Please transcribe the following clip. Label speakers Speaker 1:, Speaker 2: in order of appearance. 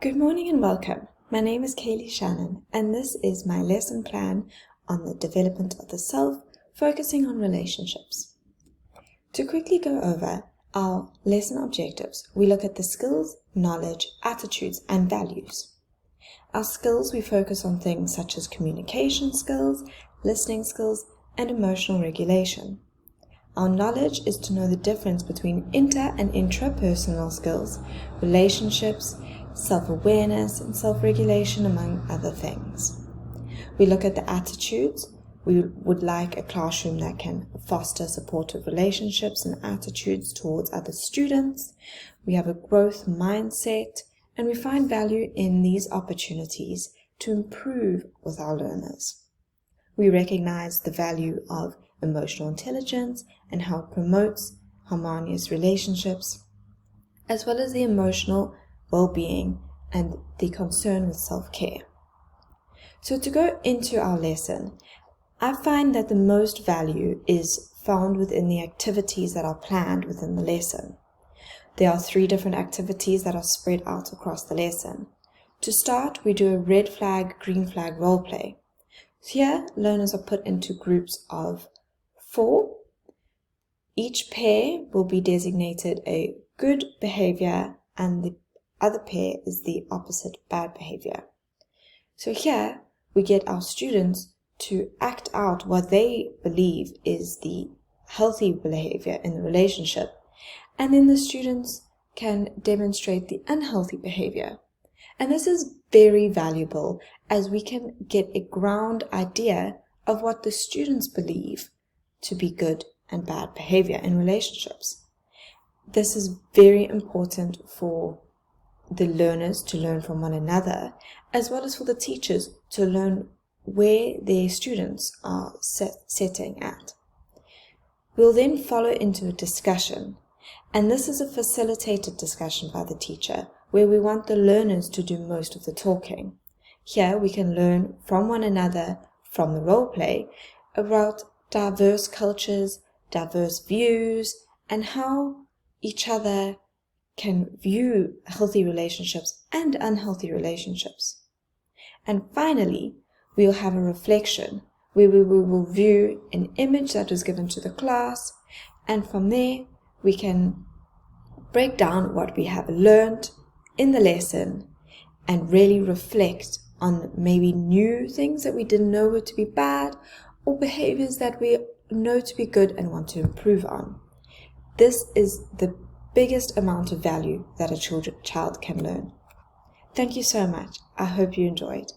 Speaker 1: Good morning and welcome. My name is CeileShannon, and this is my lesson plan on the development of the self, focusing on relationships. To quickly go over our lesson objectives, we look at the skills, knowledge, attitudes, and values. Our skills, we focus on things such as communication skills, listening skills, and emotional regulation. Our knowledge is to know the difference between inter- and intrapersonal skills, relationships, self-awareness, and self-regulation, among other things. We look at the attitudes. We would like a classroom that can foster supportive relationships and attitudes towards other students. We have a growth mindset, and we find value in these opportunities to improve with our learners. We recognize the value of emotional intelligence and how it promotes harmonious relationships, as well as the emotional well-being and the concern with self-care. So to go into our lesson, I find that the most value is found within the activities that are planned within the lesson. There are 3 different activities that are spread out across the lesson. To start, we do a red flag, green flag role play. Here, learners are put into groups of 4. Each pair will be designated a good behavior, and the other pair is the opposite, bad behavior. So here, we get our students to act out what they believe is the healthy behavior in the relationship, and then the students can demonstrate the unhealthy behavior. And this is very valuable, as we can get a ground idea of what the students believe to be good and bad behavior in relationships. This is very important for the learners to learn from one another, as well as for the teachers to learn where their students are setting at. We'll then follow into a discussion, and this is a facilitated discussion by the teacher, where we want the learners to do most of the talking. Here we can learn from one another, from the role play, about diverse cultures, diverse views, and how each other can view healthy relationships and unhealthy relationships. And finally, we'll have a reflection where we will view an image that was given to the class, and from there we can break down what we have learned in the lesson and really reflect on maybe new things that we didn't know were to be bad, or behaviors that we know to be good and want to improve on. This is the biggest amount of value that a child can learn. Thank you so much. I hope you enjoyed.